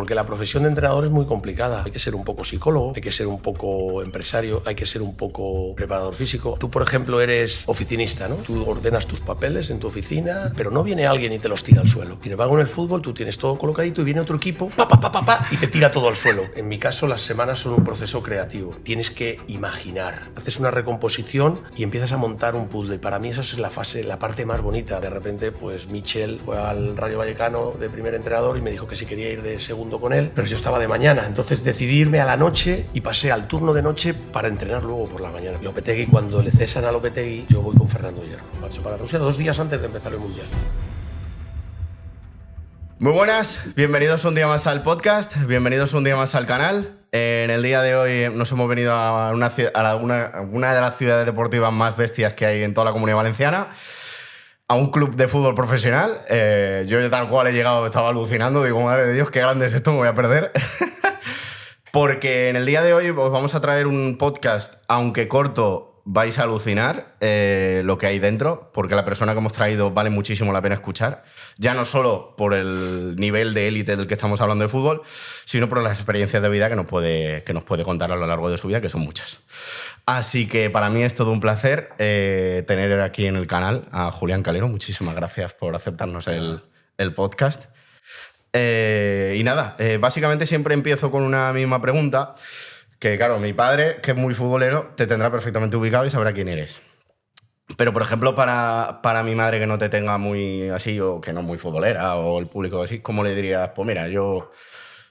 porque la profesión de entrenador es muy complicada. Hay que ser un poco psicólogo, hay que ser un poco empresario, hay que ser un poco preparador físico. Tú, por ejemplo, eres oficinista, ¿no? Tú ordenas tus papeles en tu oficina, pero no viene alguien y te los tira al suelo. Sin embargo, en el fútbol tú tienes todo colocadito y viene otro equipo, y te tira todo al suelo. En mi caso, las semanas son un proceso creativo. Tienes que imaginar. Haces una recomposición y empiezas a montar un puzzle. Para mí esa es la parte más bonita. De repente, pues Michel fue al Rayo Vallecano de primer entrenador y me dijo que si quería ir de segundo con él, pero yo estaba de mañana. Entonces decidí irme a la noche y pasé al turno de noche para entrenar luego por la mañana. Lopetegui, cuando le cesan a Lopetegui, yo voy con Fernando Hierro. Marcho para Rusia 2 días antes de empezar el Mundial. Muy buenas, bienvenidos un día más al podcast, bienvenidos un día más al canal. En el día de hoy nos hemos venido a una de las ciudades deportivas más bestias que hay en toda la Comunidad Valenciana, a un club de fútbol profesional. Yo tal cual he llegado, estaba alucinando, digo, madre de Dios, qué grande es esto, me voy a perder. Porque en el día de hoy os vamos a traer un podcast, aunque corto, vais a alucinar lo que hay dentro, porque la persona que hemos traído vale muchísimo la pena escuchar, ya no solo por el nivel de élite del que estamos hablando de fútbol, sino por las experiencias de vida que nos puede contar a lo largo de su vida, que son muchas. Así que para mí es todo un placer tener aquí en el canal a Julián Calero. Muchísimas gracias por aceptarnos el podcast. Y nada, básicamente siempre empiezo con una misma pregunta, que claro, mi padre, que es muy futbolero, te tendrá perfectamente ubicado y sabrá quién eres. Pero, por ejemplo, para mi madre que no te tenga muy así, o que no es muy futbolera, o el público así, ¿cómo le dirías? Pues mira, yo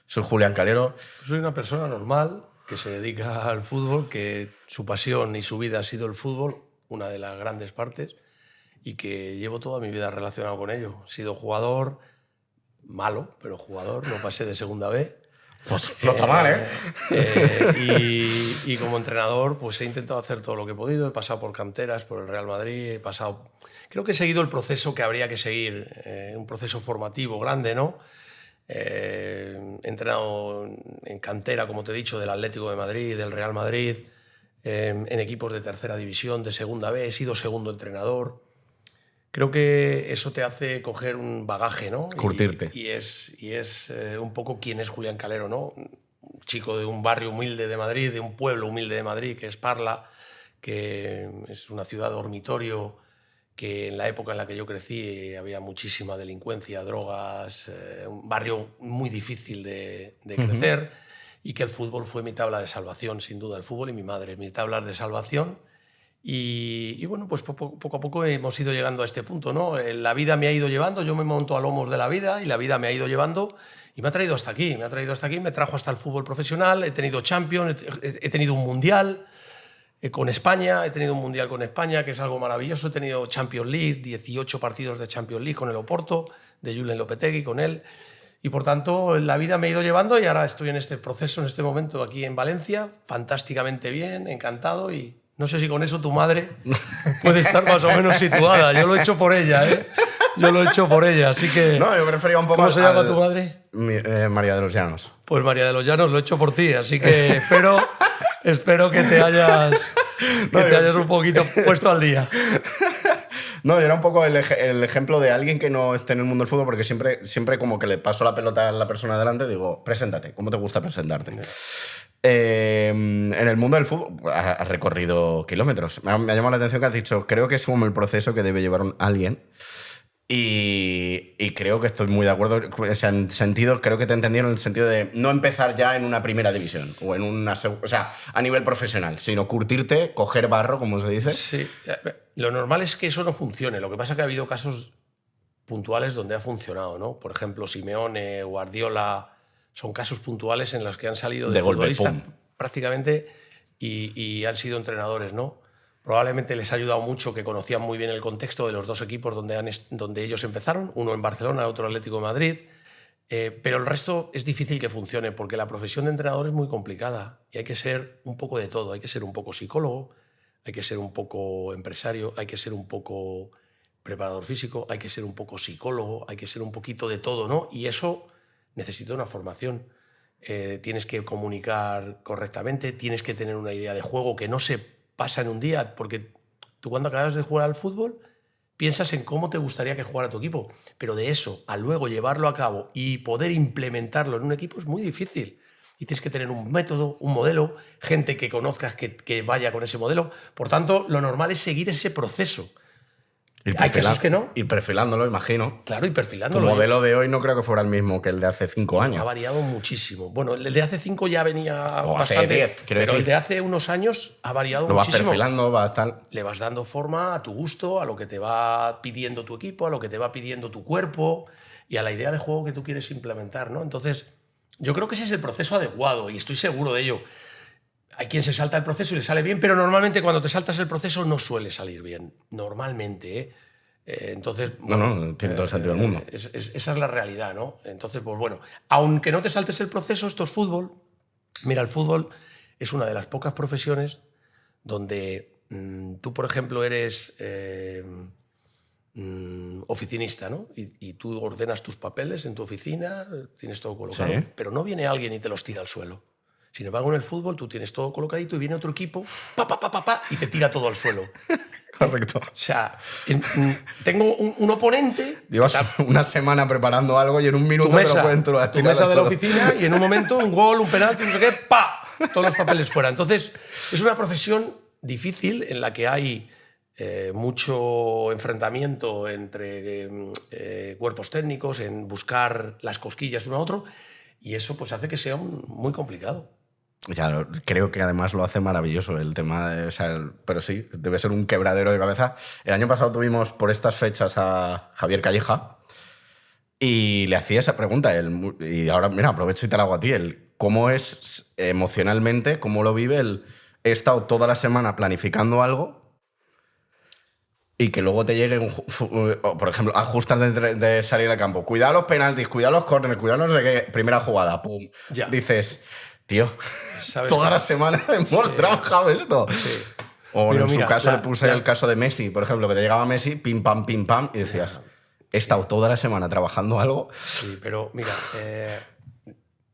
soy Julián Calero. Soy una persona normal que se dedica al fútbol, que su pasión y su vida ha sido el fútbol, una de las grandes partes, y que llevo toda mi vida relacionado con ello. He sido jugador, malo, pero jugador, no pasé de segunda B. Pues no está mal, ¿eh? Y como entrenador, pues he intentado hacer todo lo que he podido. He pasado por canteras, por el Real Madrid, creo que he seguido el proceso que habría que seguir, un proceso formativo grande, ¿no? He entrenado en cantera, como te he dicho, del Atlético de Madrid, del Real Madrid, en equipos de tercera división, de segunda B, he sido segundo entrenador. Creo que eso te hace coger un bagaje, ¿no? Curtirte. Y es un poco quién es Julián Calero, ¿no? Un chico de un barrio humilde de Madrid, de un pueblo humilde de Madrid, que es Parla, que es una ciudad dormitorio, que en la época en la que yo crecí había muchísima delincuencia, drogas, un barrio muy difícil de crecer, y que el fútbol fue mi tabla de salvación, sin duda, el fútbol y mi madre, mi tabla de salvación. Y bueno, pues poco a poco hemos ido llegando a este punto, ¿no? La vida me ha ido llevando, yo me monto a lomos de la vida y la vida me ha ido llevando y me ha traído hasta aquí, me trajo hasta el fútbol profesional, he tenido Champions, he tenido un Mundial con España, he tenido un Mundial con España, que es algo maravilloso, he tenido Champions League, 18 partidos de Champions League con el Oporto, de Julen Lopetegui, con él. Y por tanto, la vida me ha ido llevando y ahora estoy en este proceso, en este momento aquí en Valencia, fantásticamente bien, encantado, y no sé si con eso tu madre puede estar más o menos situada. Yo lo he hecho por ella, ¿eh? Yo lo he hecho por ella, así que... No, yo me refería un poco ¿Cómo se llama tu madre? María de los Llanos. Pues María de los Llanos, lo he hecho por ti, así que espero que te hayas un poquito puesto al día. No, yo era un poco el ejemplo de alguien que no esté en el mundo del fútbol, porque siempre como que le paso la pelota a la persona delante, digo, preséntate, ¿cómo te gusta presentarte? En el mundo del fútbol has recorrido kilómetros. Me ha llamado la atención que has dicho, creo que es como el proceso que debe llevar alguien. Y creo que estoy muy de acuerdo. O sea, en sentido, creo que te entendieron en el sentido de no empezar ya en una primera división o en o sea, a nivel profesional, sino curtirte, coger barro, como se dice. Sí, lo normal es que eso no funcione. Lo que pasa es que ha habido casos puntuales donde ha funcionado, ¿no? Por ejemplo, Simeone, Guardiola, son casos puntuales en los que han salido de futbolistas prácticamente y han sido entrenadores, ¿no? Probablemente les ha ayudado mucho que conocían muy bien el contexto de los dos equipos donde ellos empezaron, uno en Barcelona, otro Atlético de Madrid, pero el resto es difícil que funcione porque la profesión de entrenador es muy complicada y hay que ser un poco de todo, hay que ser un poco psicólogo, hay que ser un poco empresario, hay que ser un poco preparador físico, hay que ser un poco psicólogo, hay que ser un poquito de todo, ¿no? Y eso necesita una formación. Tienes que comunicar correctamente, tienes que tener una idea de juego que no se pasa en un día, porque tú cuando acabas de jugar al fútbol piensas en cómo te gustaría que jugara tu equipo. Pero de eso a luego llevarlo a cabo y poder implementarlo en un equipo es muy difícil. Y tienes que tener un método, un modelo, gente que conozcas que vaya con ese modelo. Por tanto, lo normal es seguir ese proceso. Hay casos que no. Ir perfilándolo, imagino. Claro, y Tu perfilándolo. modelo de hoy no creo que fuera el mismo que el de hace 5 Ha años. variado muchísimo. Bueno, el de hace 5 ya venía O hace bastante, 10, quiero pero decir. el de hace unos años ha variado Lo vas muchísimo. perfilando, va a estar... Le vas dando forma a tu gusto, a lo que te va pidiendo tu equipo, a lo que te va pidiendo tu cuerpo y a la idea de juego que tú quieres implementar, ¿no? Entonces, yo creo que ese es el proceso adecuado y estoy seguro de ello. Hay quien se salta el proceso y le sale bien, pero normalmente cuando te saltas el proceso no suele salir bien. Normalmente, ¿eh? Entonces, No, tiene todo el sentido del mundo. Esa es la realidad, ¿no? Entonces, pues bueno, aunque no te saltes el proceso, esto es fútbol. Mira, el fútbol es una de las pocas profesiones donde tú, por ejemplo, eres oficinista, ¿no? Y tú ordenas tus papeles en tu oficina, tienes todo colocado, Sí. pero no viene alguien y te los tira al suelo. Sin embargo, en el fútbol tú tienes todo colocadito y viene otro equipo, y te tira todo al suelo. Correcto. O sea, tengo un oponente. Llevas una semana preparando algo y en un minuto Tu te lo mesa, pueden tu tirar mesa al de la suelo. oficina y en un momento un gol, un penalti, no sé qué, ¡pa! Todos los papeles fuera. Entonces, es una profesión difícil en la que hay mucho enfrentamiento entre cuerpos técnicos, en buscar las cosquillas uno a otro, y eso pues hace que sea muy complicado. Ya, creo que además lo hace maravilloso el tema, o sea, pero sí, debe ser un quebradero de cabeza. El año pasado tuvimos por estas fechas a Javier Calleja y le hacía esa pregunta, y ahora, mira, aprovecho y te la hago a ti, ¿cómo es emocionalmente, cómo lo vive he estado toda la semana planificando algo y que luego te llegue, por ejemplo, ajustas de salir al campo, cuidado los penaltis, cuidado los córneres, cuidado no sé qué, primera jugada, pum, Ya. Dices, tío, ¿Sabes toda qué? la semana hemos trabajado esto. Sí. O Pero en su mira, caso le puse ya. el caso de Messi, por ejemplo, que te llegaba Messi, pim, pam, y decías, he estado toda la semana trabajando algo. Sí, pero mira,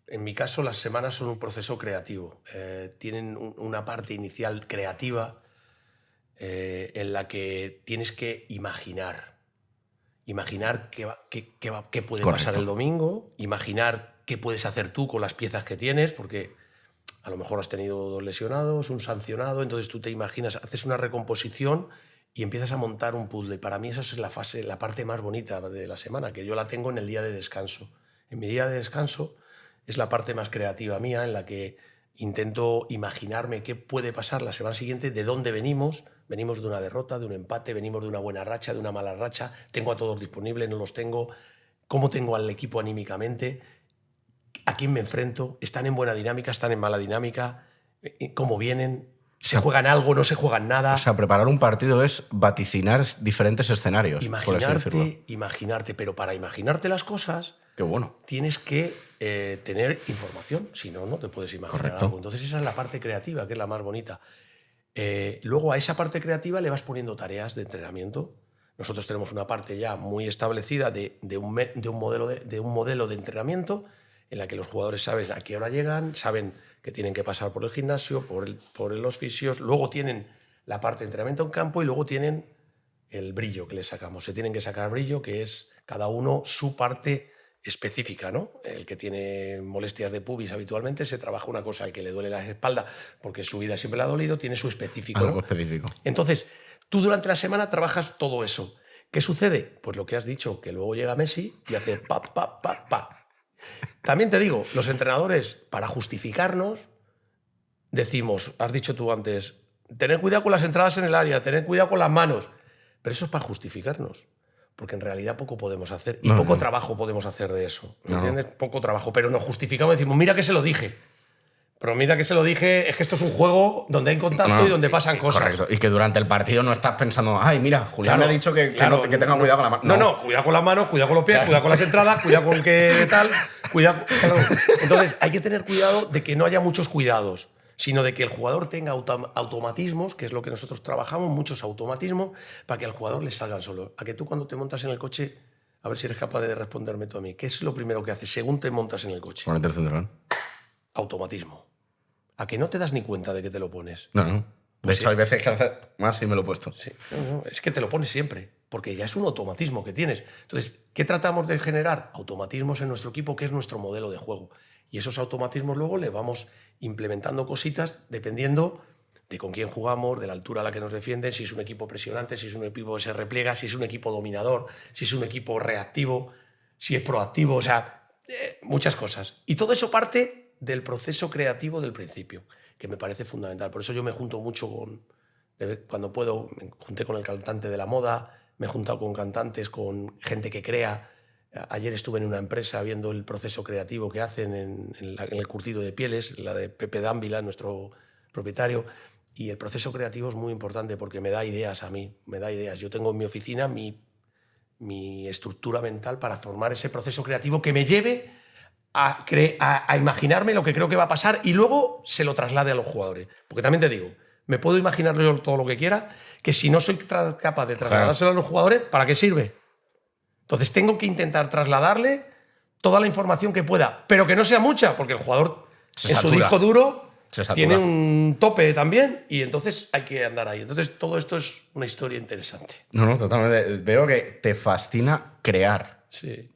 en mi caso las semanas son un proceso creativo. Tienen una parte inicial creativa en la que tienes que imaginar. Imaginar qué puede Correcto. pasar el domingo, imaginar qué puedes hacer tú con las piezas que tienes, porque a lo mejor has tenido 2 lesionados, un sancionado, entonces tú te imaginas, haces una recomposición y empiezas a montar un puzzle. Para mí esa es la parte más bonita de la semana, que yo la tengo en el día de descanso. En mi día de descanso es la parte más creativa mía, en la que intento imaginarme qué puede pasar la semana siguiente, de dónde venimos. Venimos de una derrota, de un empate, venimos de una buena racha, de una mala racha, tengo a todos disponibles, no los tengo, cómo tengo al equipo anímicamente, a quién me enfrento, están en buena dinámica, están en mala dinámica, cómo vienen, se juegan algo, no se juegan nada. O sea, preparar un partido es vaticinar diferentes escenarios, por así decirlo. Imaginarte, pero para imaginarte las cosas Qué bueno. tienes que tener información, si no, no te puedes imaginar Correcto. algo. Entonces esa es la parte creativa, que es la más bonita. Luego a esa parte creativa le vas poniendo tareas de entrenamiento. Nosotros tenemos una parte ya muy establecida de un modelo de entrenamiento en la que los jugadores saben a qué hora llegan, saben que tienen que pasar por el gimnasio, por los fisios, luego tienen la parte de entrenamiento en campo y luego tienen el brillo que les sacamos. Se tienen que sacar brillo, que es cada uno su parte específica, ¿no? El que tiene molestias de pubis habitualmente se trabaja una cosa, el que le duele la espalda porque su vida siempre le ha dolido, tiene su específico, ¿no? Algo específico. Entonces, tú durante la semana trabajas todo eso. ¿Qué sucede? Pues lo que has dicho, que luego llega Messi y hace pa. También te digo, los entrenadores, para justificarnos, decimos, has dicho tú antes, tener cuidado con las entradas en el área, tener cuidado con las manos, pero eso es para justificarnos. Porque en realidad poco podemos hacer y poco trabajo podemos hacer de eso. ¿Me entiendes? Poco trabajo. Pero nos justificamos y decimos, mira que se lo dije. Pero mira que se lo dije, es que esto es un juego donde hay contacto y donde pasan cosas. Correcto. Y que durante el partido no estás pensando, ay, mira, Julián me ha dicho que tenga cuidado con la mano. No, cuidado con las manos, cuidado con los pies, cuidado con las entradas, cuidado con que tal, cuidado. Claro. Entonces hay que tener cuidado de que no haya muchos cuidados, sino de que el jugador tenga automatismos, que es lo que nosotros trabajamos, muchos automatismos, para que al jugador le salgan solo. A que tú cuando te montas en el coche, a ver si eres capaz de responderme tú a mí, ¿qué es lo primero que haces según te montas en el coche? Ponerte el cinturón. Automatismo. A que no te das ni cuenta de que te lo pones. No. De hecho, hay veces que hace más y me lo he puesto. Sí, no, es que te lo pones siempre, porque ya es un automatismo que tienes. Entonces, ¿qué tratamos de generar? Automatismos en nuestro equipo, que es nuestro modelo de juego. Y esos automatismos luego le vamos implementando cositas dependiendo de con quién jugamos, de la altura a la que nos defienden, si es un equipo presionante, si es un equipo que se repliega, si es un equipo dominador, si es un equipo reactivo, si es proactivo, o sea, muchas cosas. Y todo eso parte del proceso creativo del principio, que me parece fundamental. Por eso yo me junto mucho cuando puedo, me junté con el cantante de la moda, me he juntado con cantantes, con gente que crea. Ayer estuve en una empresa viendo el proceso creativo que hacen en el curtido de pieles, la de Pepe Dávila, nuestro propietario. Y el proceso creativo es muy importante porque me da ideas a mí, me da ideas. Yo tengo en mi oficina mi estructura mental para formar ese proceso creativo que me lleve a imaginarme lo que creo que va a pasar y luego se lo traslade a los jugadores. Porque también te digo, me puedo imaginar yo todo lo que quiera, que si no soy capaz de trasladárselo a los jugadores, ¿para qué sirve? Entonces tengo que intentar trasladarle toda la información que pueda, pero que no sea mucha, porque el jugador en su disco duro tiene un tope también y entonces hay que andar ahí. Entonces todo esto es una historia interesante. No, totalmente. Veo que te fascina crear. Sí.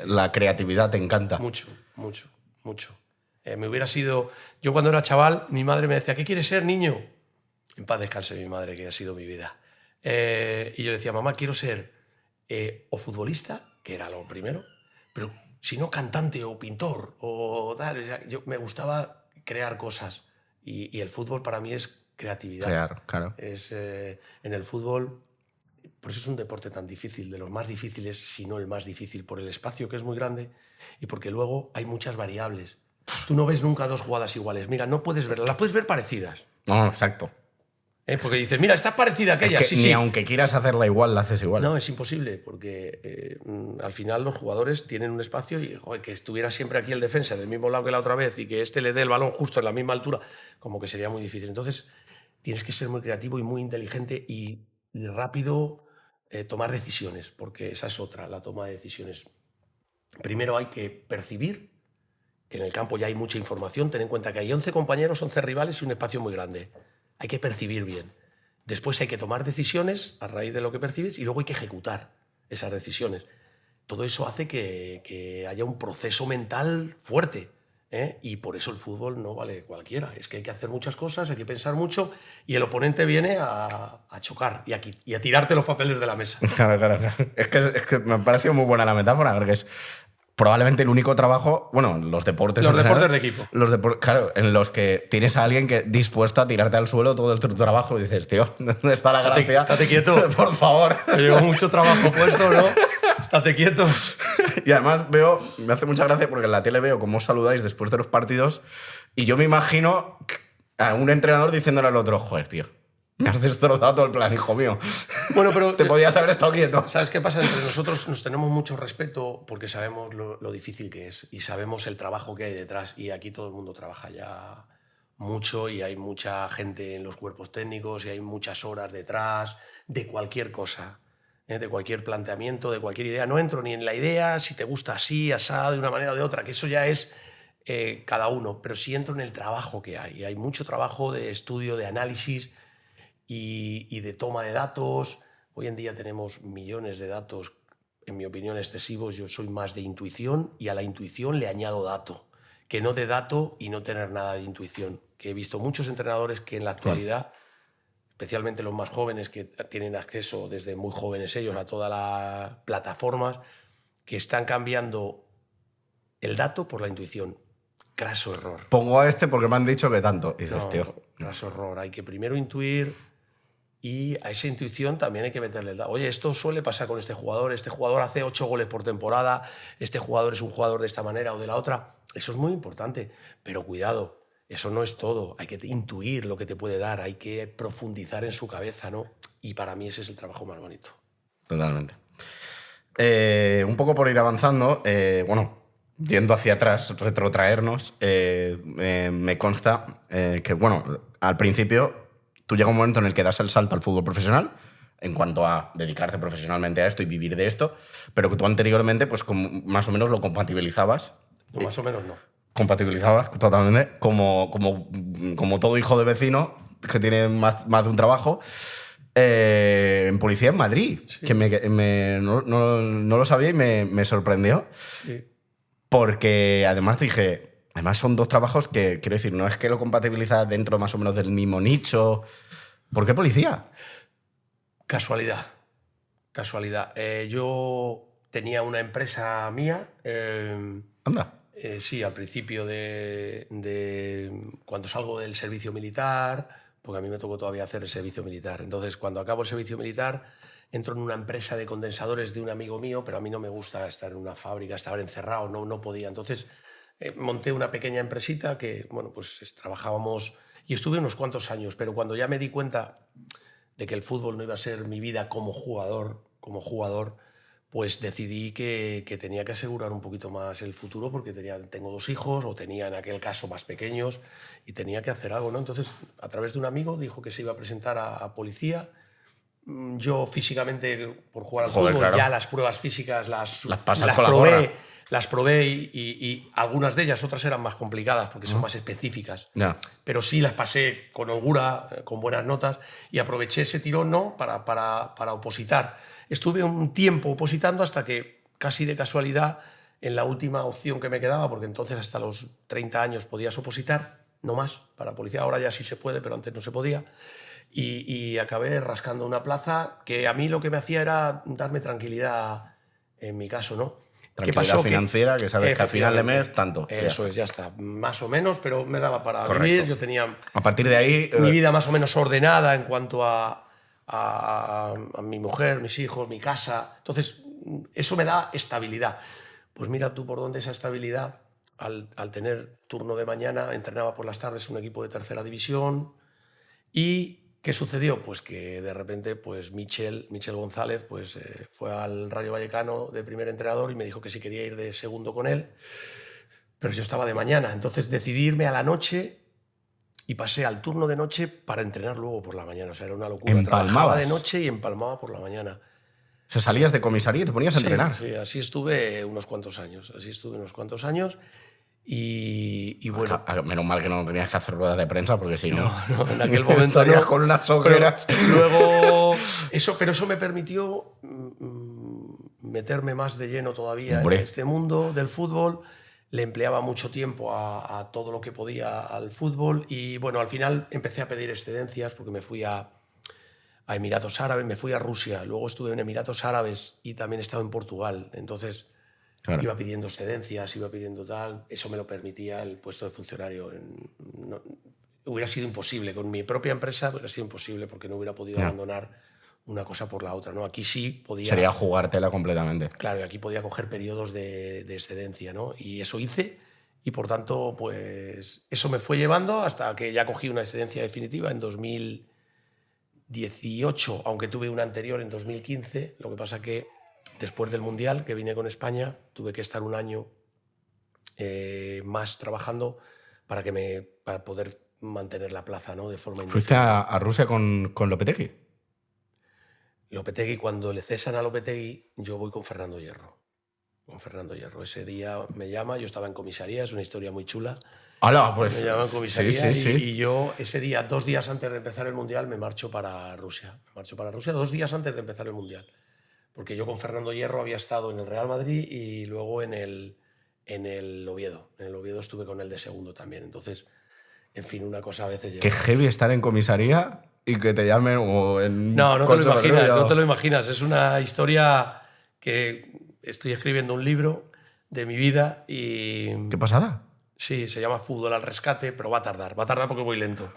La creatividad te encanta. Mucho, mucho, mucho. Me hubiera sido... Yo cuando era chaval, mi madre me decía, ¿qué quieres ser, niño? En paz descanse mi madre, que ha sido mi vida. Y yo le decía, mamá, quiero ser o futbolista, que era lo primero, pero si no cantante o pintor o tal. O sea, yo me gustaba crear cosas y el fútbol para mí es creatividad. Crear, claro. En el fútbol, por eso es un deporte tan difícil, de los más difíciles, si no el más difícil, por el espacio que es muy grande y porque luego hay muchas variables. Tú no ves nunca dos jugadas iguales. Mira, no puedes verlas, las puedes ver parecidas. No, exacto. Porque dices, mira, está parecida a aquella. Es que ni aunque quieras hacerla igual, la haces igual. No, es imposible, porque al final los jugadores tienen un espacio y joder, que estuviera siempre aquí el defensa del mismo lado que la otra vez y que este le dé el balón justo en la misma altura, como que sería muy difícil. Entonces, tienes que ser muy creativo y muy inteligente y rápido tomar decisiones, porque esa es otra, la toma de decisiones. Primero hay que percibir que en el campo ya hay mucha información. Ten en cuenta que hay 11 compañeros, 11 rivales y un espacio muy grande. Hay que percibir bien. Después hay que tomar decisiones a raíz de lo que percibes y luego hay que ejecutar esas decisiones. Todo eso hace que haya un proceso mental fuerte, ¿eh? Y por eso el fútbol no vale cualquiera. Es que hay que hacer muchas cosas, hay que pensar mucho y el oponente viene a chocar y a tirarte los papeles de la mesa. Claro. Es que me ha parecido muy buena la metáfora, porque es probablemente el único trabajo, bueno, los deportes de equipo. Claro, en los que tienes a alguien que dispuesto a tirarte al suelo todo tu trabajo y dices, tío, ¿dónde está la gracia? Estate quieto. Por favor. Te llevo mucho trabajo puesto, ¿no? Estate quieto. Y además me hace mucha gracia porque en la tele veo cómo os saludáis después de los partidos y yo me imagino a un entrenador diciéndole al otro, joder, tío, me has destrozado todo el plan, hijo mío. Bueno, pero te podías haber estado quieto. ¿Sabes qué pasa? Entre nosotros nos tenemos mucho respeto porque sabemos lo difícil que es y sabemos el trabajo que hay detrás. Y aquí todo el mundo trabaja ya mucho y hay mucha gente en los cuerpos técnicos y hay muchas horas detrás de cualquier cosa, de cualquier planteamiento, de cualquier idea. No entro ni en la idea, si te gusta así, asada, de una manera o de otra, que eso ya es cada uno. Pero sí entro en el trabajo que hay. Y hay mucho trabajo de estudio, de análisis y de toma de datos. Hoy en día tenemos millones de datos, en mi opinión, excesivos. Yo soy más de intuición y a la intuición le añado dato, que no de dato y no tener nada de intuición. Que he visto muchos entrenadores que en la actualidad, especialmente los más jóvenes que tienen acceso desde muy jóvenes ellos a todas las plataformas, que están cambiando el dato por la intuición. Craso error. Pongo a este porque me han dicho que tanto. Y dices, tío. Craso error. Hay que primero intuir. Y a esa intuición también hay que meterle el dato. Oye, esto suele pasar con este jugador hace 8 goles por temporada, este jugador es un jugador de esta manera o de la otra. Eso es muy importante, pero cuidado, eso no es todo. Hay que intuir lo que te puede dar, hay que profundizar en su cabeza, ¿no? Y para mí ese es el trabajo más bonito. Totalmente. Un poco por ir avanzando, yendo hacia atrás, retrotraernos, me consta que, al principio tú llega un momento en el que das el salto al fútbol profesional en cuanto a dedicarte profesionalmente a esto y vivir de esto, pero que tú anteriormente pues más o menos lo compatibilizabas. No, más o menos no. Compatibilizabas totalmente como todo hijo de vecino que tiene más de un trabajo, en policía en Madrid, Sí. que no lo sabía y me sorprendió. Sí. Porque además dije, además son dos trabajos que, quiero decir, no es que lo compatibilizas dentro más o menos del mismo nicho. ¿Por qué policía? Casualidad. Yo tenía una empresa mía. Anda. Sí, al principio cuando salgo del servicio militar, porque a mí me tocó todavía hacer el servicio militar. Entonces, cuando acabo el servicio militar, entro en una empresa de condensadores de un amigo mío, pero a mí no me gusta estar en una fábrica, estar encerrado, no podía. Entonces, monté una pequeña empresita que, bueno, pues trabajábamos y estuve unos cuantos años, pero cuando ya me di cuenta de que el fútbol no iba a ser mi vida como jugador, pues decidí que tenía que asegurar un poquito más el futuro porque tengo 2 hijos, o tenía en aquel caso más pequeños, y tenía que hacer algo, ¿no? Entonces, a través de un amigo, dijo que se iba a presentar a policía. Yo físicamente, por jugar al fútbol, claro. ya las pruebas físicas las pasas con la gorra. Las probé y algunas de ellas, otras eran más complicadas porque son más específicas. Ya. Pero sí las pasé con holgura, con buenas notas, y aproveché ese tirón, ¿no?, para opositar. Estuve un tiempo opositando hasta que, casi de casualidad, en la última opción que me quedaba, porque entonces hasta los 30 años podías opositar, no más, para policía. Ahora ya sí se puede, pero antes no se podía. Y acabé rascando una plaza que a mí lo que me hacía era darme tranquilidad, en mi caso, ¿no? Tranquilidad financiera, que sabes que al final de mes tanto. Eso es, ya está. Más o menos, pero me daba para Correcto. vivir. Yo tenía A partir de ahí... mi vida más o menos ordenada en cuanto a mi mujer, mis hijos, mi casa. Entonces, eso me da estabilidad. Pues mira tú por dónde esa estabilidad, al tener turno de mañana, entrenaba por las tardes un equipo de tercera división. ¿Y qué sucedió? Pues que de repente pues Michel González pues, fue al Rayo Vallecano de primer entrenador y me dijo que si quería ir de segundo con él, pero yo estaba de mañana. Entonces decidí irme a la noche y pasé al turno de noche para entrenar luego por la mañana. O sea, era una locura. ¿Empalmabas? Trabajaba de noche y empalmaba por la mañana. O sea, salías de comisaría y te ponías a entrenar. Sí, así estuve unos cuantos años. Y bueno... Menos mal que no tenías que hacer ruedas de prensa, porque si no... No, en aquel momento estarías no. con unas ojeras. Luego, pero eso me permitió meterme más de lleno todavía Hombre. en este mundo del fútbol. Le empleaba mucho tiempo a todo lo que podía al fútbol y bueno, al final empecé a pedir excedencias porque me fui a Emiratos Árabes, me fui a Rusia, luego estuve en Emiratos Árabes y también estaba en Portugal. Entonces... Claro. Iba pidiendo excedencias, iba pidiendo tal. Eso me lo permitía el puesto de funcionario. Hubiera sido imposible. Con mi propia empresa hubiera sido imposible porque no hubiera podido abandonar una cosa por la otra, ¿no? Aquí sí podía... Sería jugártela completamente. Claro, y aquí podía coger periodos de excedencia, ¿no? Y eso hice y, por tanto, pues eso me fue llevando hasta que ya cogí una excedencia definitiva en 2018, aunque tuve una anterior en 2015. Lo que pasa que después del Mundial, que vine con España, tuve que estar un año más trabajando para poder mantener la plaza, ¿no?, de forma indefinida. ¿Fuiste a Rusia con Lopetegui? Lopetegui, cuando le cesan a Lopetegui, yo voy con Fernando Hierro. Ese día me llama, yo estaba en comisaría, es una historia muy chula. ¡Hala! Pues me llaman en comisaría sí. Y yo ese día, 2 días antes de empezar el Mundial, me marcho para Rusia. 2 días antes de empezar el Mundial. Porque yo con Fernando Hierro había estado en el Real Madrid y luego en el Oviedo. En el Oviedo estuve con él de segundo también. Entonces, en fin, una cosa a veces... Qué heavy estar en comisaría y que te llamen o en... No te lo imaginas. Es una historia que estoy escribiendo un libro de mi vida y... ¿Qué pasada? Sí, se llama Fútbol al rescate, pero va a tardar porque voy lento.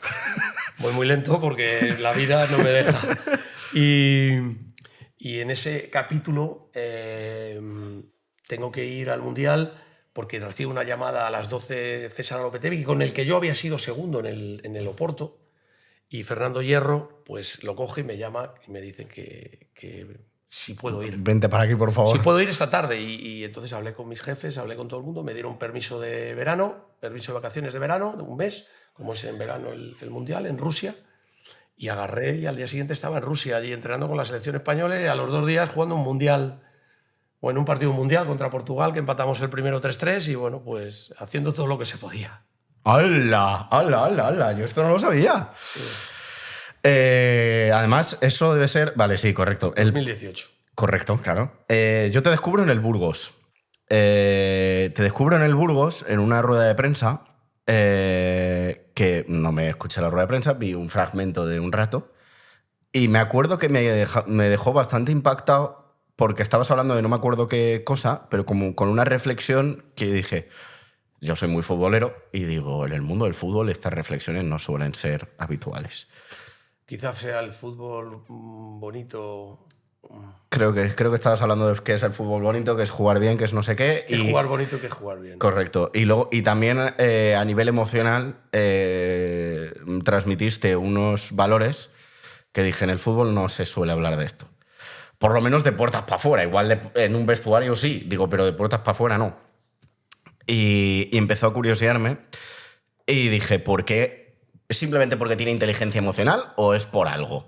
Voy muy lento porque la vida no me deja. Y en ese capítulo tengo que ir al Mundial porque recibo una llamada a las 12 César Lopetegui, con el que yo había sido segundo en el Oporto, y Fernando Hierro pues lo coge y me llama y me dice que si puedo ir. Vente para aquí, por favor. Si puedo ir esta tarde. Y entonces hablé con mis jefes, hablé con todo el mundo, me dieron permiso de vacaciones de verano, de un mes, como es en verano el Mundial, en Rusia. Y agarré y al día siguiente estaba en Rusia, allí entrenando con la selección española y a los 2 días jugando un mundial, bueno, un partido mundial contra Portugal, que empatamos el primero 3-3 y bueno, pues haciendo todo lo que se podía. ¡Hala! ¡Hala, hala, hala! Yo esto no lo sabía. Sí. Además, eso debe ser... Vale, sí, correcto. 2018. Correcto, claro. Yo te descubro en el Burgos. Te descubro en el Burgos en una rueda de prensa que no me escuché la rueda de prensa, vi un fragmento de un rato y me acuerdo que me dejó bastante impactado porque estabas hablando de no me acuerdo qué cosa, pero como con una reflexión que dije, yo soy muy futbolero y digo, en el mundo del fútbol estas reflexiones no suelen ser habituales. Quizás sea el fútbol bonito. Creo que estabas hablando de que es el fútbol bonito, que es jugar bien, que es no sé qué. Que jugar bonito que jugar bien. Correcto. Y también a nivel emocional transmitiste unos valores que dije, en el fútbol no se suele hablar de esto. Por lo menos de puertas para afuera. Igual en un vestuario sí, digo, pero de puertas para afuera no. Y empezó a curiosearme y dije, ¿por qué? ¿Simplemente porque tiene inteligencia emocional o es por algo?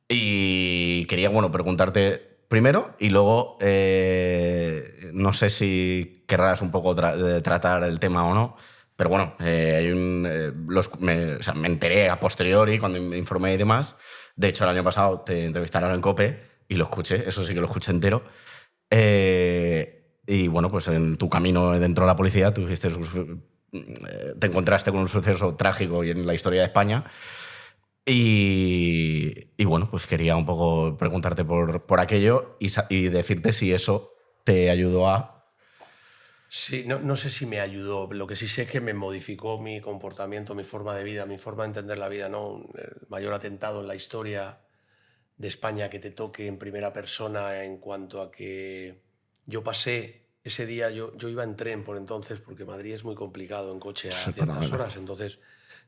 Y quería, bueno, preguntarte primero y luego no sé si querrás un poco tratar el tema o no, pero bueno, o sea, me enteré a posteriori cuando me informé y demás. De hecho, el año pasado te entrevistaron en COPE y lo escuché, eso sí que lo escuché entero. Y bueno, pues en tu camino dentro de la policía te encontraste con un suceso trágico y en la historia de España. Y bueno, pues quería un poco preguntarte por aquello y decirte si eso te ayudó a... Sí, no sé si me ayudó. Lo que sí sé es que me modificó mi comportamiento, mi forma de vida, mi forma de entender la vida, ¿no? El mayor atentado en la historia de España que te toque en primera persona en cuanto a que yo pasé ese día, yo iba en tren por entonces, porque Madrid es muy complicado en coche a Sí, ciertas horas, entonces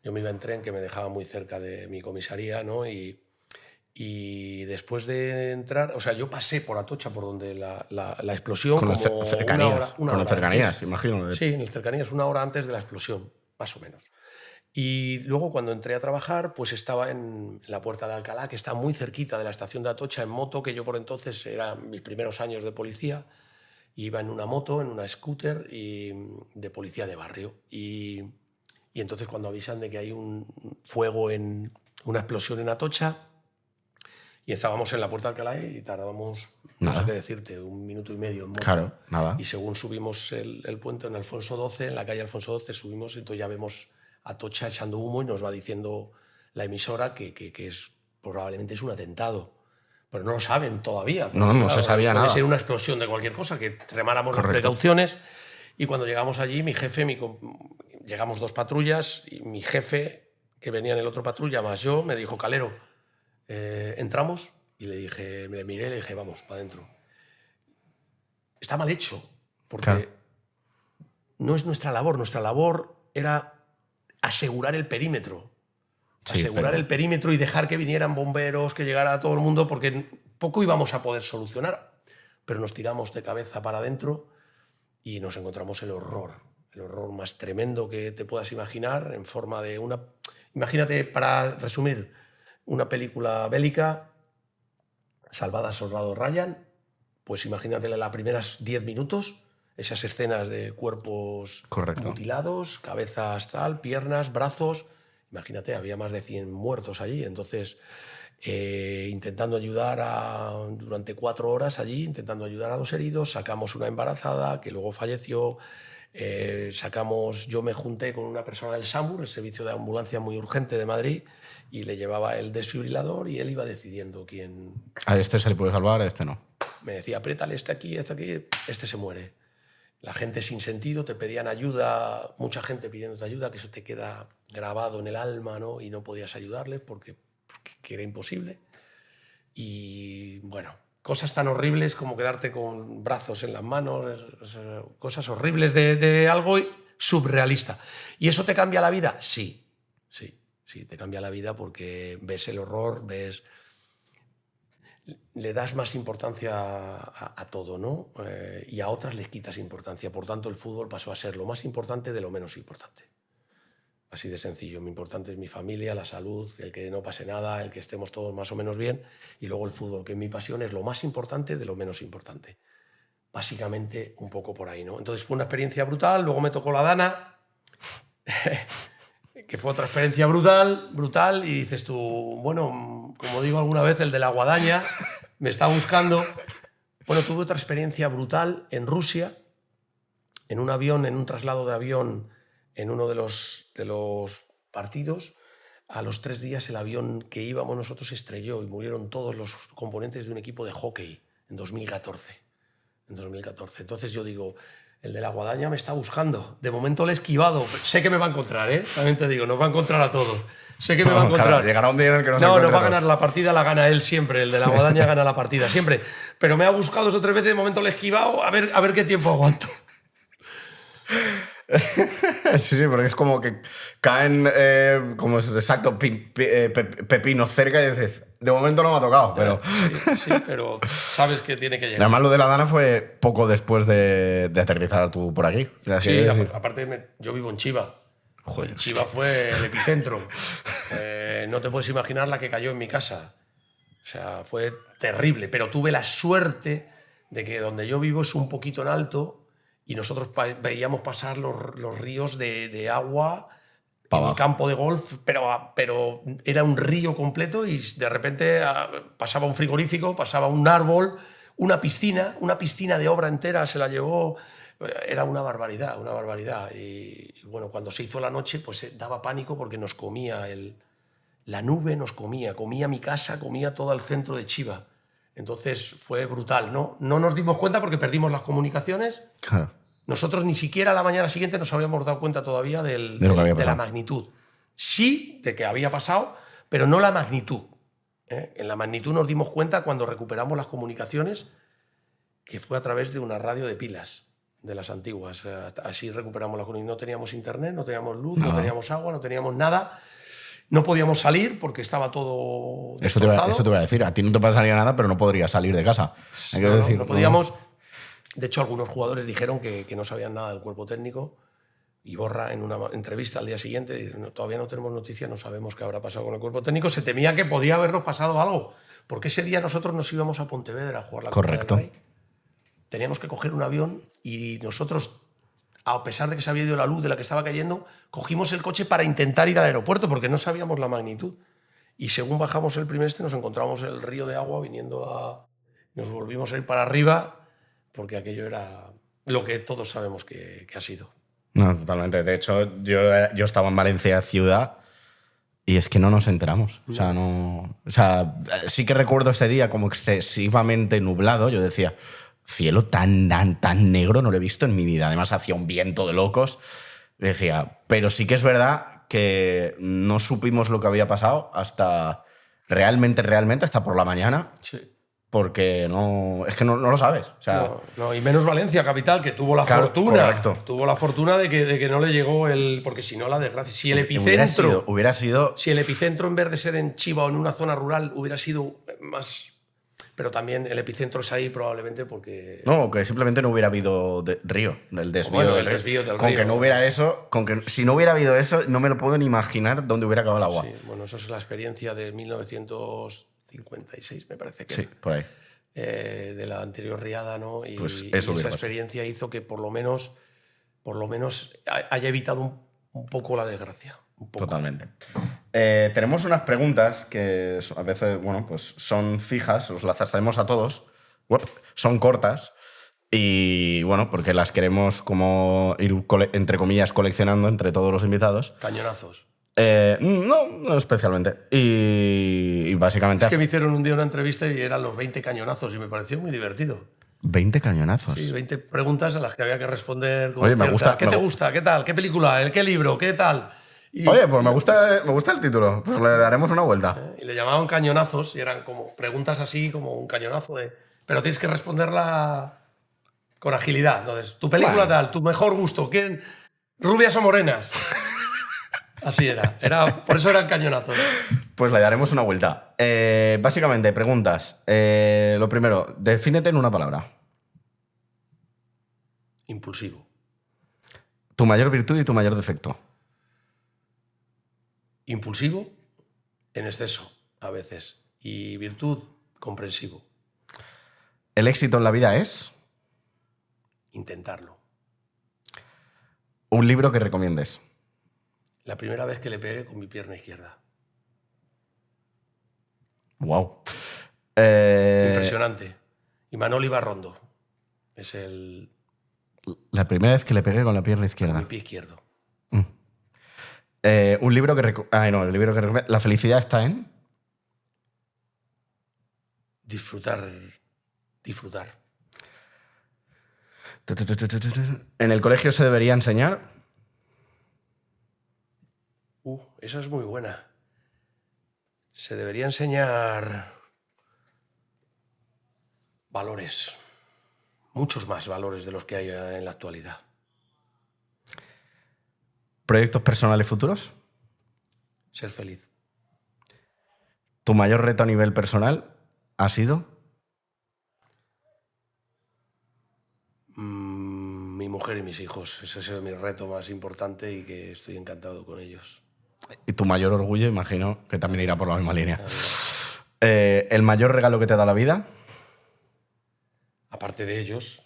yo me iba en tren que me dejaba muy cerca de mi comisaría, ¿no? Y después de entrar, o sea, yo pasé por Atocha, por donde la explosión, con las como cercanías, una con las hora cercanías, antes. imagino. Sí, en las cercanías, una hora antes de la explosión, más o menos. Y luego cuando entré a trabajar, pues estaba en la Puerta de Alcalá, que está muy cerquita de la estación de Atocha, en moto, que yo por entonces eran mis primeros años de policía, y iba en una moto, en una scooter y de policía de barrio. Y entonces cuando avisan de que hay un fuego, una explosión en Atocha, y estábamos en la Puerta de Alcalá y tardábamos, no sé Nada. qué decirte, 1 minuto y medio en moto. Claro, nada. Y según subimos el puente en Alfonso XII, en la calle Alfonso XII, subimos y entonces ya vemos Atocha echando humo y nos va diciendo la emisora que probablemente es un atentado. Pero no lo saben todavía, porque No se claro, sabía puede nada. ser una explosión de cualquier cosa, que remáramos las Correcto. precauciones. Y cuando llegamos allí, mi jefe, llegamos 2 patrullas y mi jefe, que venía en el otro patrulla, más yo, me dijo, Calero, entramos, y le dije, me miré y le dije, vamos, para adentro. Está mal hecho, porque Claro. no es nuestra labor era asegurar el perímetro. Sí, Asegurar pero... el perímetro y dejar que vinieran bomberos, que llegara todo el mundo, porque poco íbamos a poder solucionar. Pero nos tiramos de cabeza para adentro y nos encontramos el horror más tremendo que te puedas imaginar, en forma de una... Imagínate, para resumir, una película bélica, Salvada Soldado Ryan, pues imagínate las primeras 10 minutos, esas escenas de cuerpos Correcto. mutilados, cabezas tal, piernas, brazos. Imagínate, había más de 100 muertos allí. Entonces, intentando ayudar durante 4 horas allí, intentando ayudar a los heridos, sacamos una embarazada que luego falleció. Yo me junté con una persona del SAMUR, el servicio de ambulancia muy urgente de Madrid, y le llevaba el desfibrilador y él iba decidiendo quién. A este se le puede salvar, a este no. Me decía, apriétale este aquí, este se muere. La gente sin sentido, te pedían ayuda, mucha gente pidiéndote ayuda, que eso te queda grabado en el alma, ¿no? Y no podías ayudarles porque era imposible. Y bueno, cosas tan horribles como quedarte con brazos en las manos, cosas horribles de algo surrealista. ¿Y eso te cambia la vida? Sí, te cambia la vida porque ves el horror, le das más importancia a todo, ¿no? Y a otras les quitas importancia. Por tanto, el fútbol pasó a ser lo más importante de lo menos importante. Así de sencillo. Mi importante es mi familia, la salud, el que no pase nada, el que estemos todos más o menos bien. Y luego el fútbol, que es mi pasión, es lo más importante de lo menos importante. Básicamente un poco por ahí, ¿no? Entonces fue una experiencia brutal. Luego me tocó la Dana. que fue otra experiencia brutal, y dices tú, bueno, como digo alguna vez, el de la guadaña me está buscando. Bueno, tuve otra experiencia brutal en Rusia, en un avión, en un traslado de avión, en uno de los partidos. A los 3 días el avión que íbamos nosotros se estrelló y murieron todos los componentes de un equipo de hockey en 2014. Entonces yo digo, el de la guadaña me está buscando. De momento le he esquivado. Sé que me va a encontrar, ¿eh? También te digo, nos va a encontrar a todos. Sé que me va a encontrar. Claro, llegará un día en el que nos No, encuentre va a todos. ganar la partida, la gana él siempre. El de la guadaña gana la partida, siempre. Pero me ha buscado 2 o 3 veces, de momento le he esquivado, a ver qué tiempo aguanto. Sí, porque es como que caen, como es exacto, pepinos cerca y dices, de momento no me ha tocado, pero... Sí, pero sabes que tiene que llegar. Además, lo de la Dana fue poco después de aterrizar tú por aquí. Sí, aparte yo vivo en Chiva. Joder, Chiva fue el epicentro. No te puedes imaginar la que cayó en mi casa. O sea, fue terrible. Pero tuve la suerte de que donde yo vivo es un poquito en alto y nosotros veíamos pasar los ríos de agua en el campo de golf, pero era un río completo y de repente pasaba un frigorífico, pasaba un árbol, una piscina de obra entera se la llevó. Era una barbaridad, una barbaridad. Y bueno, cuando se hizo la noche, pues daba pánico porque nos comía la nube, comía mi casa, comía todo el centro de Chiva. Entonces fue brutal, ¿no? No nos dimos cuenta porque perdimos las comunicaciones. Claro. Nosotros ni siquiera a la mañana siguiente nos habíamos dado cuenta todavía de la magnitud. Sí, de que había pasado, pero no la magnitud. En la magnitud nos dimos cuenta cuando recuperamos las comunicaciones, que fue a través de una radio de pilas, de las antiguas. Así recuperamos las comunicaciones. No teníamos internet, no teníamos luz, no teníamos agua, no teníamos nada. No podíamos salir porque estaba todo destrozado. Eso te voy a decir. A ti no te pasaría nada, pero no podrías salir de casa. No podíamos. De hecho, algunos jugadores dijeron que no sabían nada del cuerpo técnico. Iborra, en una entrevista al día siguiente, todavía no tenemos noticia, no sabemos qué habrá pasado con el cuerpo técnico. Se temía que podía habernos pasado algo, porque ese día nosotros nos íbamos a Pontevedra a jugar la Copa del Rey. Teníamos que coger un avión y nosotros, a pesar de que se había ido la luz de la que estaba cayendo, cogimos el coche para intentar ir al aeropuerto, porque no sabíamos la magnitud. Y según bajamos el primer nos encontramos el río de agua viniendo nos volvimos a ir para arriba, porque aquello era lo que todos sabemos que ha sido. No, totalmente. De hecho, yo estaba en Valencia ciudad y es que no nos enteramos. O sea, sí que recuerdo ese día como excesivamente nublado. Yo decía, cielo tan negro no lo he visto en mi vida. Además, hacía un viento de locos. Decía, pero sí que es verdad que no supimos lo que había pasado hasta realmente, hasta por la mañana. Sí. Porque es que no lo sabes. O sea, no, y menos Valencia, capital, que tuvo la fortuna. Correcto. Tuvo la fortuna de que no le llegó porque si no, la desgracia. Si el epicentro. Hubiera sido. Si el epicentro, en vez de ser en Chiva o en una zona rural, hubiera sido más. Pero también el epicentro es ahí probablemente porque. No, que simplemente no hubiera habido río, del desvío. Bueno, el desvío del con río. Que no hubiera eso, si no hubiera habido eso, no me lo puedo ni imaginar dónde hubiera acabado el agua. Sí, bueno, eso es la experiencia de 1956, me parece que. Sí, por ahí. De la anterior riada, ¿no? Y, pues esa experiencia hizo que por lo menos haya evitado un poco la desgracia. Un poco. Totalmente. Tenemos unas preguntas que a veces, bueno, pues son fijas, os las hacemos a todos, son cortas y, bueno, porque las queremos como ir, entre comillas, coleccionando entre todos los invitados. Cañonazos. No especialmente. Y básicamente... Es que me hicieron un día una entrevista y eran los 20 cañonazos y me pareció muy divertido. 20 cañonazos. Sí, 20 preguntas a las que había que responder. Oye, me gusta. ¿Qué te gusta? ¿Qué tal? ¿Qué película? ¿Qué libro? ¿Qué tal? Oye, pues me gusta el título. Pues le daremos una vuelta. Y le llamaban cañonazos y eran como preguntas así, como un cañonazo pero tienes que responderla con agilidad. Entonces, tu película tal, tu mejor gusto, ¿quién? ¿Rubias o morenas? Así era. Por eso eran cañonazos. Pues le daremos una vuelta. Básicamente, preguntas. Lo primero, defínete en una palabra. Impulsivo. Tu mayor virtud y tu mayor defecto. Impulsivo, en exceso, a veces. Y virtud, comprensivo. ¿El éxito en la vida es? Intentarlo. Un libro que recomiendes. La primera vez que le pegué con mi pierna izquierda. Wow. Impresionante. Y Manoli Barrondo. Es La primera vez que le pegué con la pierna mi izquierda. pie izquierdo. Un libro que... el libro que recomiendo. La felicidad está en... Disfrutar. Disfrutar. ¿En el colegio se debería enseñar? Esa es muy buena. Se debería enseñar valores. Muchos más valores de los que hay en la actualidad. ¿Proyectos personales futuros? Ser feliz. ¿Tu mayor reto a nivel personal ha sido? Mi mujer y mis hijos. Ese ha sido mi reto más importante y que estoy encantado con ellos. Y tu mayor orgullo, imagino, que también irá por la misma línea. ¿El mayor regalo que te da la vida? Aparte de ellos,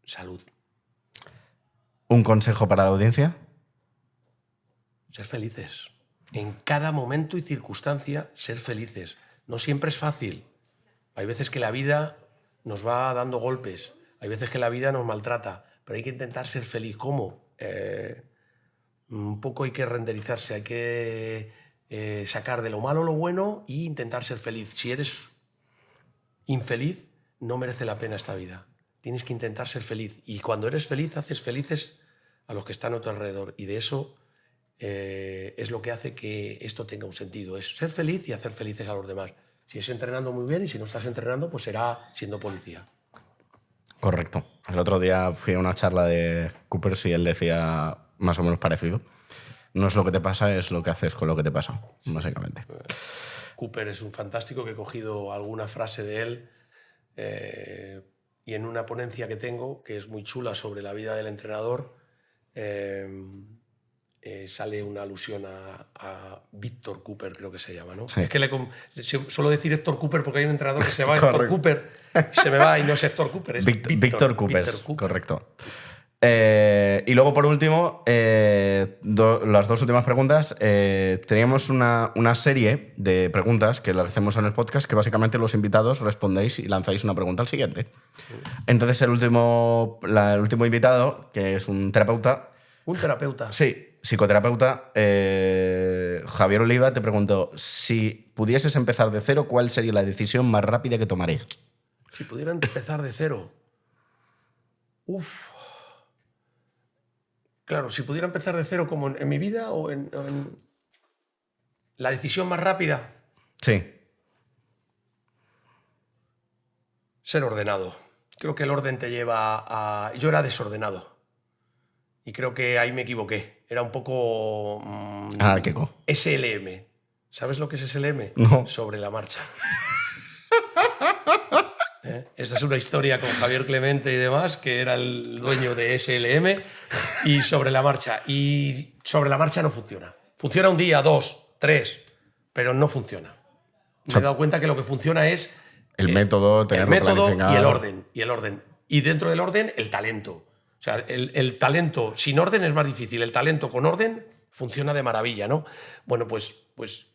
salud. ¿Un consejo para la audiencia? Ser felices. En cada momento y circunstancia, ser felices. No siempre es fácil. Hay veces que la vida nos va dando golpes. Hay veces que la vida nos maltrata. Pero hay que intentar ser feliz. ¿Cómo? Un poco hay que renderizarse. Hay que sacar de lo malo lo bueno e intentar ser feliz. Si eres infeliz, no merece la pena esta vida. Tienes que intentar ser feliz. Y cuando eres feliz, haces felices a los que están a tu alrededor. Y de eso es lo que hace que esto tenga un sentido. Es ser feliz y hacer felices a los demás. Si es entrenando, muy bien. Y si no estás entrenando, pues será siendo policía. Correcto. El otro día fui a una charla de Cooper y él decía más o menos parecido. No es lo que te pasa, es lo que haces con lo que te pasa, básicamente. Cooper es un fantástico que he cogido alguna frase de él y en una ponencia que tengo, que es muy chula sobre la vida del entrenador, sale una alusión a Víctor Cooper, creo que se llama, ¿no? Sí. Es que suelo decir Héctor Cooper porque hay un entrenador que se llama Héctor Cooper, se me va y no es Héctor Cooper, es Víctor Cooper, correcto. Y luego, por último, las dos últimas preguntas. Teníamos una serie de preguntas que las hacemos en el podcast que básicamente los invitados respondéis y lanzáis una pregunta al siguiente. Entonces, el último invitado, que es un terapeuta... ¿Un terapeuta? Sí, psicoterapeuta. Javier Oliva te preguntó, si pudieses empezar de cero, ¿cuál sería la decisión más rápida que tomarías? Si pudiera empezar de cero... Claro, si pudiera empezar de cero como en mi vida o en la decisión más rápida. Sí. Ser ordenado. Creo que el orden te lleva a... Yo era desordenado. Y creo que ahí me equivoqué. Era un poco... Anárquico. SLM. ¿Sabes lo que es SLM? No. Sobre la marcha. Esta es una historia con Javier Clemente y demás, que era el dueño de SLM, y sobre la marcha. Y sobre la marcha no funciona. Funciona un día, 2, 3, pero no funciona. Me he dado cuenta que lo que funciona es... El método, tenerlo planificado. Y el orden. Y dentro del orden, el talento. O sea, el talento sin orden es más difícil. El talento con orden funciona de maravilla, ¿no? Bueno, pues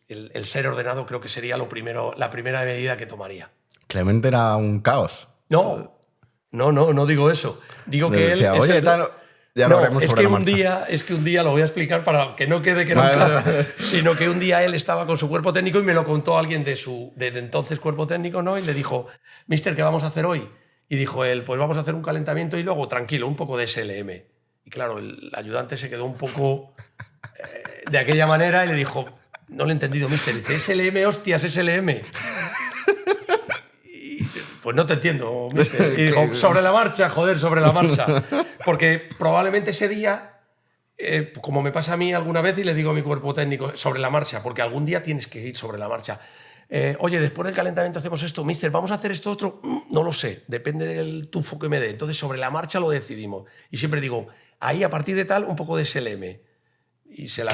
el ser ordenado creo que sería la primera medida que tomaría. Clemente era un caos. No digo eso. Digo que decía, él... Oye, ya lo haremos sobre la marcha. Es que un día lo voy a explicar para que no quede que era un caos, sino que un día él estaba con su cuerpo técnico y me lo contó alguien del entonces cuerpo técnico, ¿no? Y le dijo, mister, ¿qué vamos a hacer hoy? Y dijo él, pues vamos a hacer un calentamiento y luego, tranquilo, un poco de SLM. Y claro, el ayudante se quedó un poco de aquella manera y le dijo, no lo he entendido, mister. Dice, SLM, hostias, SLM. Pues no te entiendo, mister. Y dijo, sobre la marcha, joder, sobre la marcha. Porque probablemente ese día, como me pasa a mí alguna vez y le digo a mi cuerpo técnico, sobre la marcha, porque algún día tienes que ir sobre la marcha. Oye, después del calentamiento hacemos esto, mister, ¿vamos a hacer esto otro? No lo sé, depende del tufo que me dé. Entonces, sobre la marcha lo decidimos. Y siempre digo, ahí a partir de tal, un poco de SLM. Y se la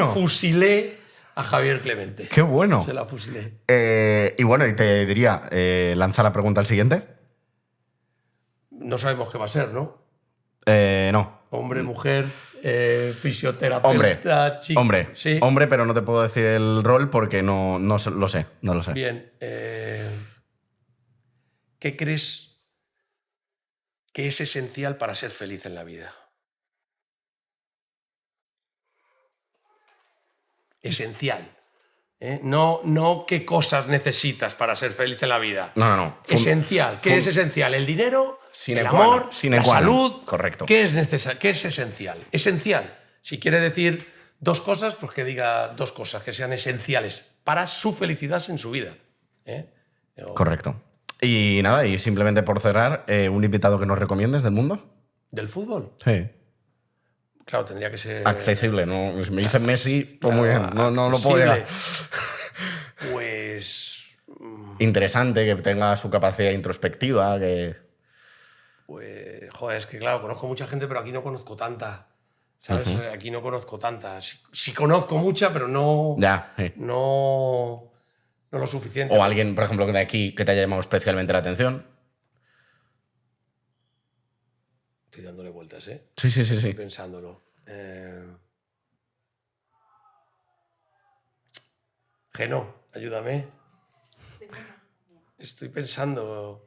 fusilé a Javier Clemente. ¡Qué bueno! Se la fusilé. Y bueno, y te diría, lanza la pregunta al siguiente. No sabemos qué va a ser, ¿no? No. Hombre, mujer, fisioterapeuta, chico. Hombre, ¿Sí? hombre, pero no te puedo decir el rol porque no lo sé. Bien. ¿Qué crees que es esencial para ser feliz en la vida? Esencial. No qué cosas necesitas para ser feliz en la vida. No. Esencial. ¿Qué es esencial? ¿El dinero? Sine ¿El qua non. amor? Sine ¿La qua non. salud? Correcto. ¿Qué es necesario? ¿Qué es esencial? Esencial. Si quiere decir dos cosas, pues que diga dos cosas que sean esenciales para su felicidad en su vida. Correcto. Y nada, y simplemente por cerrar, un invitado que nos recomiendes del mundo. ¿Del fútbol? Sí. Claro, tendría que ser... Accesible, ¿no? Si me dicen Messi, pues Claro, muy bien. No lo puedo llegar. Pues... Interesante, que tenga su capacidad introspectiva, que... Pues, joder, es que claro, conozco mucha gente, pero aquí no conozco tanta. ¿Sabes? Aquí no conozco tanta. Sí conozco mucha, pero no... Ya, sí. No lo suficiente. O alguien, por ejemplo, de aquí que te haya llamado especialmente la atención. Estoy dándole vueltas, ¿eh? Sí. Estoy pensándolo. Geno, ayúdame. Estoy pensando...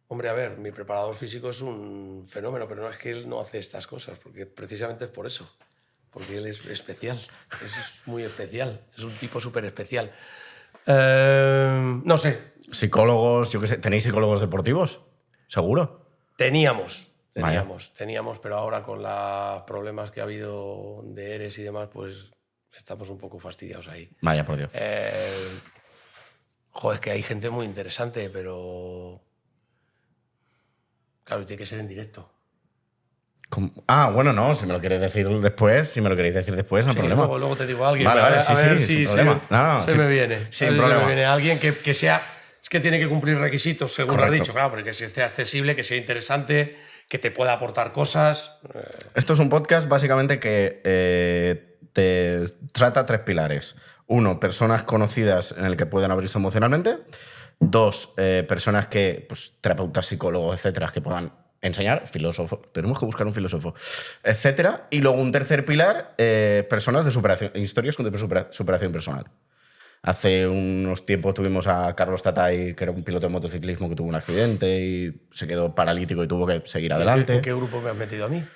Hombre, a ver, mi preparador físico es un fenómeno, pero no es que él no hace estas cosas, porque precisamente es por eso. Porque él es especial. Es muy especial. Es un tipo súper especial. No sé. Psicólogos, yo qué sé. ¿Tenéis psicólogos deportivos? ¿Seguro? Teníamos, Vaya. pero ahora con los problemas que ha habido de ERES y demás, pues estamos un poco fastidiados ahí. Vaya, por Dios. Joder, es que hay gente muy interesante, pero... Claro, tiene que ser en directo. Bueno, no, si me lo queréis decir después, no hay Sí, problema. luego te digo a alguien. Vale, a ver sin si problema. se me viene. Sin A ver si problema. me viene alguien que sea... Es que tiene que cumplir requisitos, según Correcto. has dicho, claro, porque que sea accesible, que sea interesante, que te pueda aportar cosas. Esto es un podcast básicamente que te trata 3 pilares. 1, personas conocidas en el que pueden abrirse emocionalmente. 2, personas que, pues, terapeutas, psicólogos, etcétera, que puedan enseñar, filósofos, tenemos que buscar un filósofo, etcétera. Y luego un tercer pilar, personas de superación, historias de superación personal. Hace unos tiempos tuvimos a Carlos Tatay, que era un piloto de motociclismo que tuvo un accidente y se quedó paralítico y tuvo que seguir adelante. ¿En qué grupo me has metido a mí?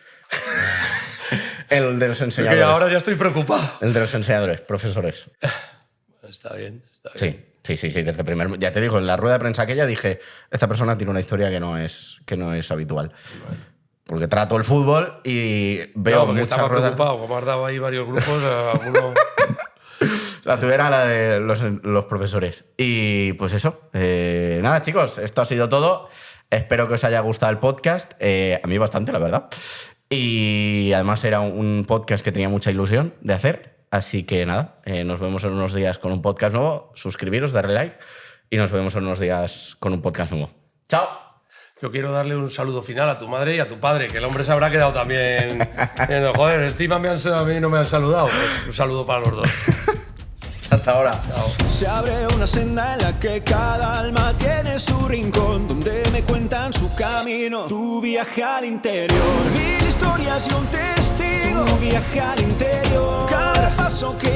El de los Porque enseñadores. ahora ya estoy preocupado. El de los enseñadores, profesores. Está bien. Sí. Desde primer... Ya te digo, en la rueda de prensa aquella dije, esta persona tiene una historia que no es habitual. Bueno. Porque trato el fútbol y veo muchas ruedas... preocupado, como has dado ahí varios grupos, alguno... La tuya era la de los profesores. Y pues eso. Nada, chicos, esto ha sido todo. Espero que os haya gustado el podcast. A mí bastante, la verdad. Y además era un podcast que tenía mucha ilusión de hacer. Así que nada, nos vemos en unos días con un podcast nuevo. Suscribiros, darle like. Y nos vemos en unos días con un podcast nuevo. ¡Chao! Yo quiero darle un saludo final a tu madre y a tu padre, que el hombre se habrá quedado también diciendo, joder, encima a mí no me han saludado. Pues un saludo para los dos. Hasta ahora. Chao. Se abre una senda en la que cada alma tiene su rincón, donde me cuentan su camino. Tu viaje al interior, 1000 historias y un testigo. Tu viaje al interior, cada paso que